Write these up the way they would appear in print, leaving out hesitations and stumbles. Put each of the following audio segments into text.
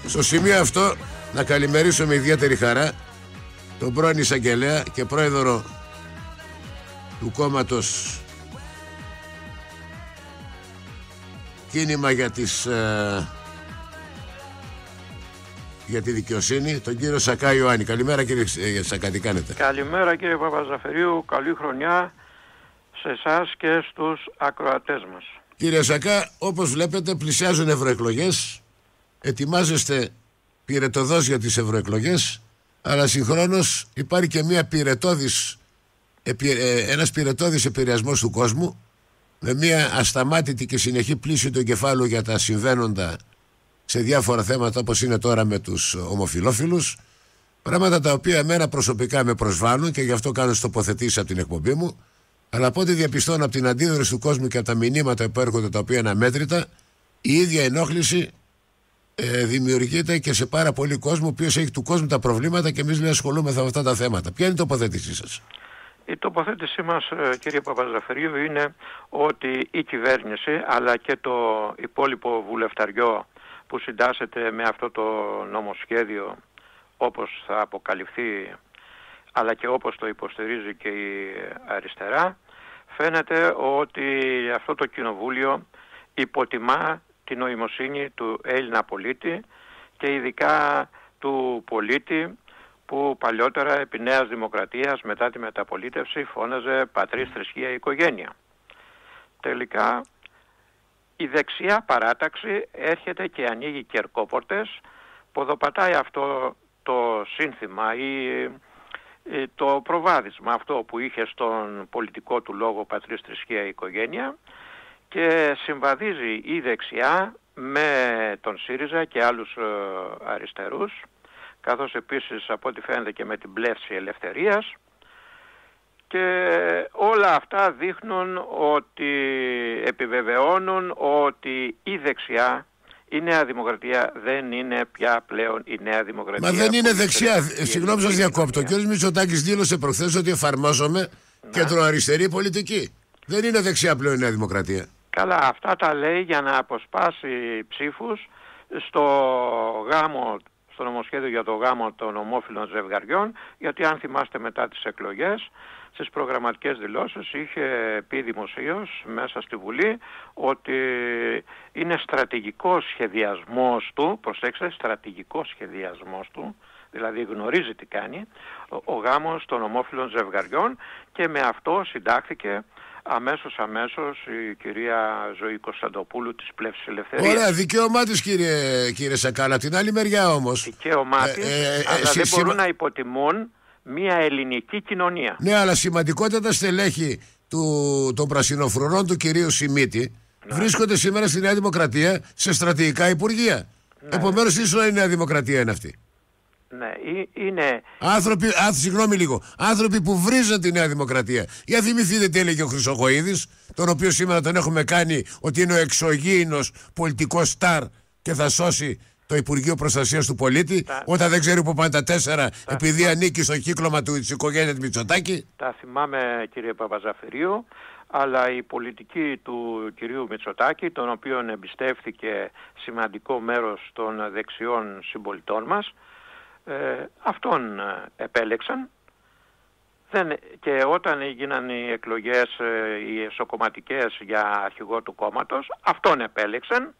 Στο σημείο αυτό να καλημερίσω με ιδιαίτερη χαρά τον πρώην εισαγγελέα και πρόεδρο του κόμματος Κίνημα για τη δικαιοσύνη, τον κύριο Σακά Ιωάννη. Καλημέρα κύριε Σακά, τι κάνετε? Καλημέρα κύριε Παπαζαφερίου, καλή χρονιά σε εσάς και στους ακροατές μας. Κύριε Σακά, όπως βλέπετε πλησιάζουν ευρωεκλογές, ετοιμάζεστε πυρετοδός για τις ευρωεκλογές, αλλά συγχρόνως υπάρχει και ένας πυρετώδης επηρεασμός του κόσμου, με μια ασταμάτητη και συνεχή πλήση του εγκεφάλου για τα συμβαίνοντα σε διάφορα θέματα, όπως είναι τώρα με τους ομοφυλόφιλους, πράγματα τα οποία εμένα προσωπικά με προσβάλλουν και γι' αυτό κάνω τις τοποθετήσεις από την εκπομπή μου, αλλά από ό,τι διαπιστώνω από την αντίδραση του κόσμου και από τα μηνύματα που έρχονται, τα οποία είναι αμέτρητα, η ίδια ενόχληση δημιουργείται και σε πάρα πολύ κόσμο, ο οποίος έχει του κόσμου τα προβλήματα και εμείς ασχολούμεθα με αυτά τα θέματα. Ποια είναι η τοποθέτησή σας? Η τοποθέτησή μας, κύριε Παπαζαφερίου, είναι ότι η κυβέρνηση αλλά και το υπόλοιπο βουλευταριό που συντάσσεται με αυτό το νομοσχέδιο, όπως θα αποκαλυφθεί αλλά και όπως το υποστηρίζει και η αριστερά, φαίνεται ότι αυτό το κοινοβούλιο υποτιμά την νοημοσύνη του Έλληνα πολίτη και ειδικά του πολίτη που παλιότερα επί Νέας Δημοκρατίας μετά τη μεταπολίτευση φώναζε πατρίς, θρησκεία, οικογένεια. Τελικά η δεξιά παράταξη έρχεται και ανοίγει κερκόπορτες, ποδοπατάει αυτό το σύνθημα ή το προβάδισμα αυτό που είχε στον πολιτικό του λόγο πατρίς, θρησκεία, οικογένεια, και συμβαδίζει η δεξιά με τον ΣΥΡΙΖΑ και άλλους αριστερούς, καθώς επίσης από ό,τι φαίνεται και με την πλεύση ελευθερίας, και όλα αυτά δείχνουν ότι επιβεβαιώνουν ότι η δεξιά, η Νέα Δημοκρατία δεν είναι πια πλέον η Νέα Δημοκρατία. Μα δεν είναι δεξιά. Συγγνώμη σας διακόπτω. Ο κ. Μητσοτάκης δήλωσε προχθές ότι εφαρμόζομαι κεντροαριστερή πολιτική. Δεν είναι δεξιά πλέον η Νέα Δημοκρατία. Καλά, αυτά τα λέει για να αποσπάσει ψήφους στο νομοσχέδιο για το γάμο των ομόφυλων ζευγαριών, γιατί αν θυμάστε μετά τις εκλογές, στις προγραμματικές δηλώσεις είχε πει δημοσίως μέσα στη Βουλή ότι είναι στρατηγικός σχεδιασμός του, προσέξτε, στρατηγικός σχεδιασμός του, δηλαδή γνωρίζει τι κάνει, ο γάμος των ομόφυλων ζευγαριών, και με αυτό συντάχθηκε αμέσως η κυρία Ζωή Κωνσταντοπούλου της Πλεύσης Ελευθερίας. Ωραία, δικαίωμά της κύριε Σακάλα. Την άλλη μεριά όμως, δικαίωμά της, αλλά δεν μπορούν να υποτιμούν μια ελληνική κοινωνία. Ναι, αλλά σημαντικότατα στελέχη των πρασινοφρουρών του κυρίου Σιμίτη βρίσκονται σήμερα στη Νέα Δημοκρατία σε στρατηγικά υπουργεία. Επομένως, ίσως η Νέα Δημοκρατία είναι αυτή. Ναι, είναι άνθρωποι που βρίζουν τη Νέα Δημοκρατία. Για θυμηθείτε τι έλεγε ο Χρυσοχοΐδης, τον οποίο σήμερα τον έχουμε κάνει ότι είναι ο εξωγήινος πολιτικός στάρ και θα σώσει το Υπουργείο Προστασίας του Πολίτη, όταν δεν ξέρει που πάνε τα 4 επειδή ανήκει στο κύκλωμα της οικογένειας Μητσοτάκη. Τα θυμάμαι, κύριε Παπαζαφερίου, αλλά η πολιτική του κυρίου Μητσοτάκη, τον οποίον εμπιστεύθηκε σημαντικό μέρος των δεξιών συμπολιτών μας, αυτόν επέλεξαν, και όταν έγιναν οι εκλογές οι εσωκομματικές για αρχηγό του κόμματος, αυτόν επέλεξαν.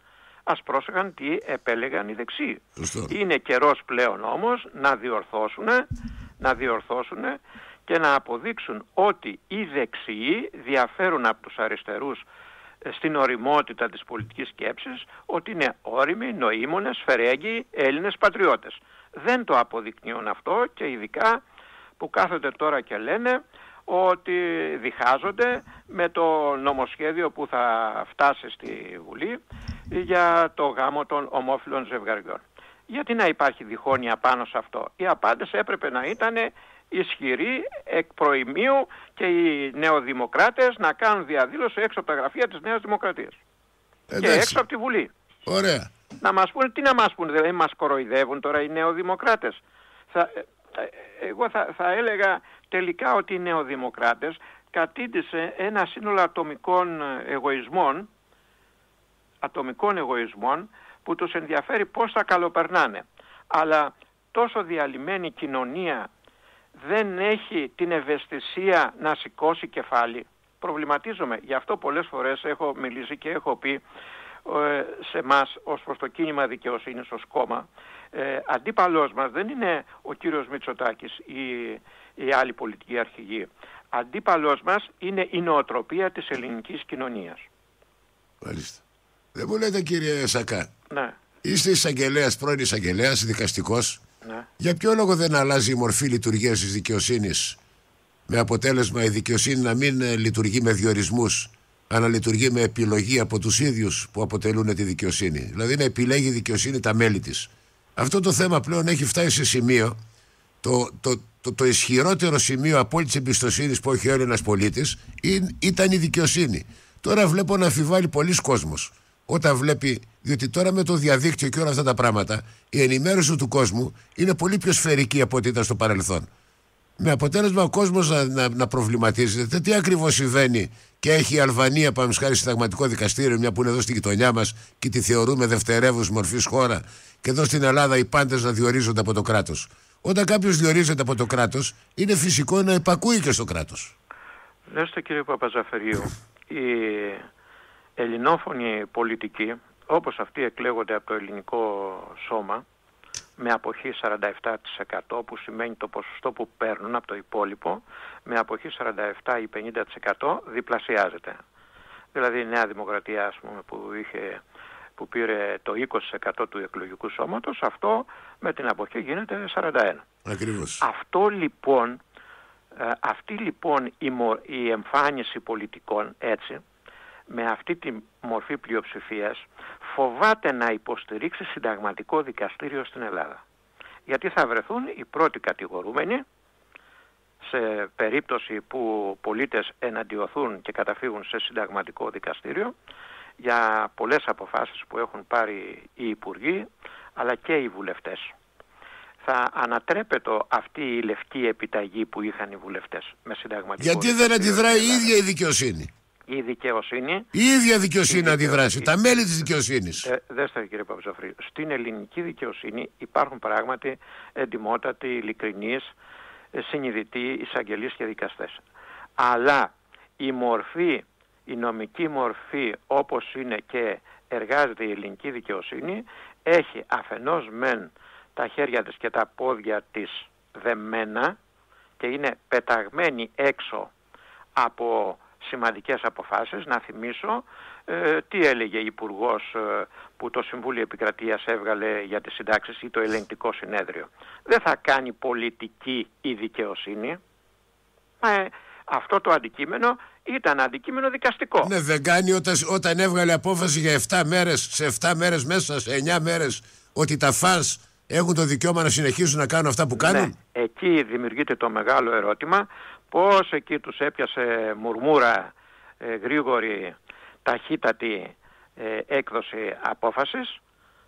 Ας πρόσεχαν τι επέλεγαν οι δεξιοί. Είναι καιρός πλέον όμως να διορθώσουν και να αποδείξουν ότι οι δεξιοί διαφέρουν από τους αριστερούς στην ωριμότητα της πολιτικής σκέψης, ότι είναι ώριμοι, νοήμονες, φερέγγοι Έλληνες πατριώτες. Δεν το αποδεικνύουν αυτό, και ειδικά που κάθονται τώρα και λένε ότι διχάζονται με το νομοσχέδιο που θα φτάσει στη Βουλή για το γάμο των ομόφυλων ζευγαριών. Γιατί να υπάρχει διχόνοια πάνω σε αυτό? Οι απάντες έπρεπε να ήταν ισχυροί εκ προημίου και οι νεοδημοκράτες να κάνουν διαδήλωση έξω από τα γραφεία της Νέας Δημοκρατίας και έξω από τη Βουλή. Ωραία. Να μας πούνε, τι να μας πούνε, δηλαδή μας κοροϊδεύουν τώρα οι νεοδημοκράτες? Εγώ θα έλεγα τελικά ότι οι νεοδημοκράτες κατήντησε ένα σύνολο ατομικών εγωισμών που τους ενδιαφέρει πώς θα καλοπερνάνε. Αλλά τόσο διαλυμένη κοινωνία δεν έχει την ευαισθησία να σηκώσει κεφάλι. Προβληματίζομαι. Γι' αυτό πολλές φορές έχω μιλήσει και έχω πει σε εμάς ως προς το κίνημα δικαιοσύνης ως κόμμα, αντίπαλός μας δεν είναι ο κύριος Μητσοτάκης ή οι άλλοι πολιτικοί αρχηγοί. Αντίπαλός μας είναι η νοοτροπία της ελληνικής κοινωνίας. Μάλιστα. Δεν μου λέτε, κύριε Σακά, Ναι. είστε εισαγγελέας, πρώην εισαγγελέας, δικαστικός. Ναι. Για ποιο λόγο δεν αλλάζει η μορφή λειτουργίας της δικαιοσύνης, με αποτέλεσμα η δικαιοσύνη να μην λειτουργεί με διορισμούς, αλλά λειτουργεί με επιλογή από τους ίδιους που αποτελούν τη δικαιοσύνη? Δηλαδή να επιλέγει η δικαιοσύνη τα μέλη της. Αυτό το θέμα πλέον έχει φτάσει σε σημείο, το ισχυρότερο σημείο απόλυτης εμπιστοσύνης που έχει ο Έλληνας πολίτης ήταν η δικαιοσύνη. Τώρα βλέπω να αμφιβάλλει πολλοί κόσμος. Όταν βλέπει, διότι τώρα με το διαδίκτυο και όλα αυτά τα πράγματα, η ενημέρωση του κόσμου είναι πολύ πιο σφαιρική από ό,τι ήταν στο παρελθόν. Με αποτέλεσμα ο κόσμος να προβληματίζεται τι ακριβώς συμβαίνει και έχει η Αλβανία, πάμε χάρη, συνταγματικό δικαστήριο, μια που είναι εδώ στη γειτονιά μας και τη θεωρούμε δευτερεύουσα μορφής χώρα, και εδώ στην Ελλάδα οι πάντες να διορίζονται από το κράτος. Όταν κάποιος διορίζεται από το κράτος, είναι φυσικό να υπακούει και στο κράτος. Λέστε, κύριε Παπαζαφερίου, οι ελληνόφωνοι πολιτικοί, όπως αυτοί εκλέγονται από το ελληνικό σώμα, με αποχή 47%, που σημαίνει το ποσοστό που παίρνουν από το υπόλοιπο, με αποχή 47 ή 50% διπλασιάζεται. Δηλαδή η Νέα Δημοκρατία, ας πούμε, που πήρε το 20% του εκλογικού σώματος, αυτό με την αποχή γίνεται 41%. Ακριβώς. Αυτή λοιπόν η εμφάνιση πολιτικών έτσι, με αυτή τη μορφή πλειοψηφίας, φοβάται να υποστηρίξει συνταγματικό δικαστήριο στην Ελλάδα. Γιατί θα βρεθούν οι πρώτοι κατηγορούμενοι σε περίπτωση που πολίτες εναντιωθούν και καταφύγουν σε συνταγματικό δικαστήριο για πολλές αποφάσεις που έχουν πάρει οι υπουργοί αλλά και οι βουλευτές. Θα ανατρέπεται αυτή η λευκή επιταγή που είχαν οι βουλευτές με συνταγματικό Γιατί δεν αντιδράει η ίδια η δικαιοσύνη? Η δικαιοσύνη. Η ίδια δικαιοσύνη αντιδράσει, τα μέλη της δικαιοσύνης. Δέστε, κύριε Παπαζαφρίου, στην ελληνική δικαιοσύνη υπάρχουν πράγματι εντιμότατοι, ειλικρινείς, συνειδητοί εισαγγελείς και δικαστές. Αλλά η νομική μορφή όπως είναι και εργάζεται η ελληνική δικαιοσύνη, έχει αφενός μεν τα χέρια της και τα πόδια της δεμένα και είναι πεταγμένη έξω από σημαντικές αποφάσεις. Να θυμίσω τι έλεγε η Υπουργός που το Συμβούλιο Επικρατείας έβγαλε για τις συντάξεις ή το Ελεγκτικό Συνέδριο. Δεν θα κάνει πολιτική η δικαιοσύνη. Αυτό το αντικείμενο ήταν αντικείμενο δικαστικό. Ναι, δεν κάνει όταν έβγαλε απόφαση για 7 μέρες, σε 7 μέρες μέσα, σε 9 μέρες, ότι τα φανς έχουν το δικαίωμα να συνεχίσουν να κάνουν αυτά που κάνουν. Ναι, εκεί δημιουργείται το μεγάλο ερώτημα. Πώς εκεί τους έπιασε μουρμούρα γρήγορη, ταχύτατη έκδοση απόφασης,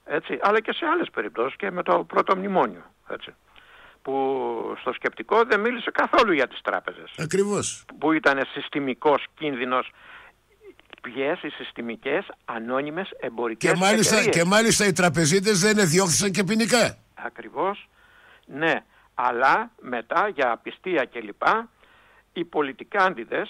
έτσι, αλλά και σε άλλες περιπτώσεις και με το πρώτο μνημόνιο, έτσι, που στο σκεπτικό δεν μίλησε καθόλου για τις τράπεζες. Ακριβώς. Που ήταν συστημικός κίνδυνος. Ποιες οι συστημικές ανώνυμες εμπορικές εταιρείες. Και μάλιστα οι τραπεζίτες δεν διώχθησαν και ποινικά. Ακριβώς. Ναι, αλλά μετά για απιστία κλπ. Οι πολιτικάντιδες,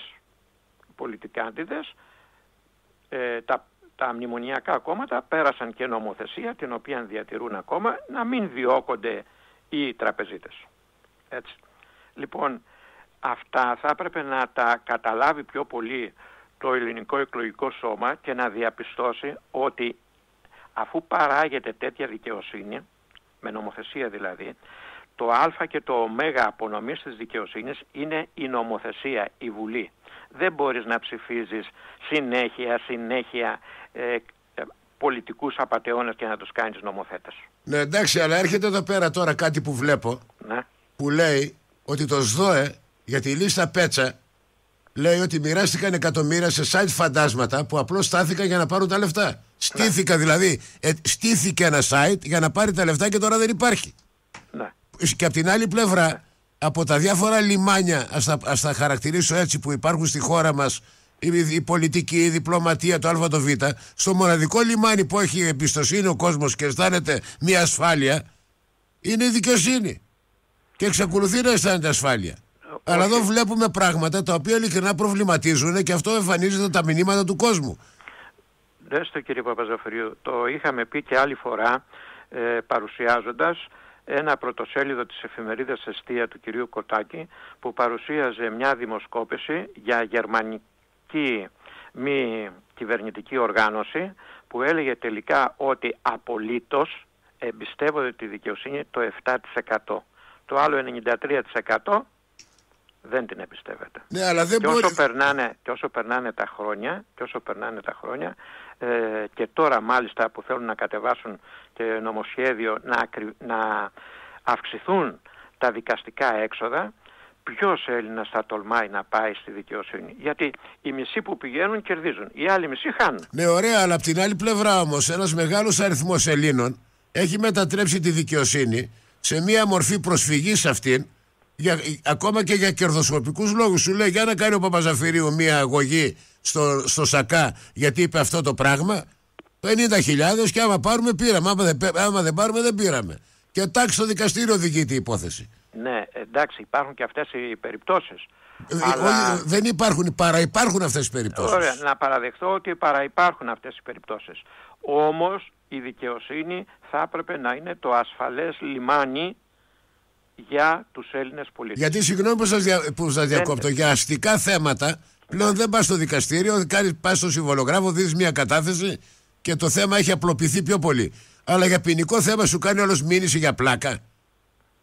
τα μνημονιακά κόμματα πέρασαν και νομοθεσία, την οποία διατηρούν ακόμα, να μην διώκονται οι τραπεζίτες. Έτσι. Λοιπόν, αυτά θα έπρεπε να τα καταλάβει πιο πολύ το ελληνικό εκλογικό σώμα και να διαπιστώσει ότι αφού παράγεται τέτοια δικαιοσύνη, με νομοθεσία δηλαδή, το α και το ω απονομής της δικαιοσύνης είναι η νομοθεσία, η Βουλή. Δεν μπορείς να ψηφίζεις συνέχεια πολιτικούς απατεώνες και να τους κάνεις νομοθέτες. Ναι, εντάξει, αλλά έρχεται εδώ πέρα τώρα κάτι που βλέπω, ναι, που λέει ότι το ΣΔΟΕ για τη λίστα Πέτσα λέει ότι μοιράστηκαν εκατομμύρια σε site φαντάσματα που απλώς στάθηκαν για να πάρουν τα λεφτά. Ναι. Στήθηκα δηλαδή, στήθηκε ένα site για να πάρει τα λεφτά και τώρα δεν υπάρχει. Ναι. Και από την άλλη πλευρά, από τα διάφορα λιμάνια, ας τα χαρακτηρίσω έτσι, που υπάρχουν στη χώρα μας, η πολιτική, η διπλωματία, το Α, το Β, στο μοναδικό λιμάνι που έχει εμπιστοσύνη ο κόσμος και αισθάνεται μια ασφάλεια, είναι η δικαιοσύνη. Και εξακολουθεί να αισθάνεται ασφάλεια. Αλλά εδώ βλέπουμε πράγματα τα οποία ειλικρινά προβληματίζουν και αυτό εμφανίζεται τα μηνύματα του κόσμου. Δέστε κύριε Παπαζαφαρίου, το είχαμε πει και άλλη φορά παρουσιάζοντας ένα πρωτοσέλιδο της εφημερίδας Εστία του κυρίου Κοτάκη, που παρουσίαζε μια δημοσκόπηση για γερμανική μη κυβερνητική οργάνωση, που έλεγε τελικά ότι απολύτως εμπιστεύονται τη δικαιοσύνη το 7%. Το άλλο 93% δεν την εμπιστεύεται. Ναι, αλλά δεν και, όσο περνάνε τα χρόνια, και τώρα μάλιστα που θέλουν να κατεβάσουν και νομοσχέδιο να αυξηθούν τα δικαστικά έξοδα, ποιος Έλληνας θα τολμάει να πάει στη δικαιοσύνη? Γιατί οι μισοί που πηγαίνουν κερδίζουν, οι άλλοι μισοί χάνουν. Ναι, ωραία, αλλά από την άλλη πλευρά όμως ένας μεγάλος αριθμός Ελλήνων έχει μετατρέψει τη δικαιοσύνη σε μία μορφή προσφυγής σε αυτήν, ακόμα και για κερδοσκοπικούς λόγους. Σου λέει, για να κάνει ο Παπαζαφυρίου μία αγωγή στο ΣΑΚΑ γιατί είπε αυτό το πράγμα, 50.000, και άμα πάρουμε πήραμε, άμα δεν πάρουμε δεν πήραμε. Και τάξη στο δικαστήριο οδηγείται η υπόθεση. Ναι, εντάξει, υπάρχουν και αυτές οι περιπτώσεις. Αλλά δεν υπάρχουν, παραυπάρχουν αυτές οι περιπτώσεις. Ωραία, να παραδεχτώ ότι παραυπάρχουν αυτές οι περιπτώσεις. Όμως η δικαιοσύνη θα έπρεπε να είναι το ασφαλές λιμάνι για τους Έλληνες πολίτες. Γιατί, συγγνώμη που σας διακόπτω, για αστικά θέματα πλέον δεν πας στο δικαστήριο, πας στο συμβολογράφο, δίνεις μια κατάθεση και το θέμα έχει απλοποιηθεί πιο πολύ. Αλλά για ποινικό θέμα σου κάνει όλος μήνυση για πλάκα.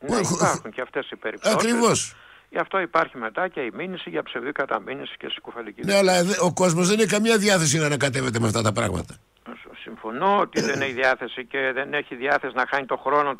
Ναι, υπάρχουν και αυτές οι περιπτώσεις. Ακριβώς. Γι' αυτό υπάρχει μετά και η μήνυση για ψευδή καταμήνυση και συκοφαντική. Ναι, αλλά ο κόσμος δεν έχει καμία διάθεση να ανακατεύεται με αυτά τα πράγματα. Συμφωνώ ότι δεν έχει διάθεση και δεν έχει διάθεση να χάνει το χρόνο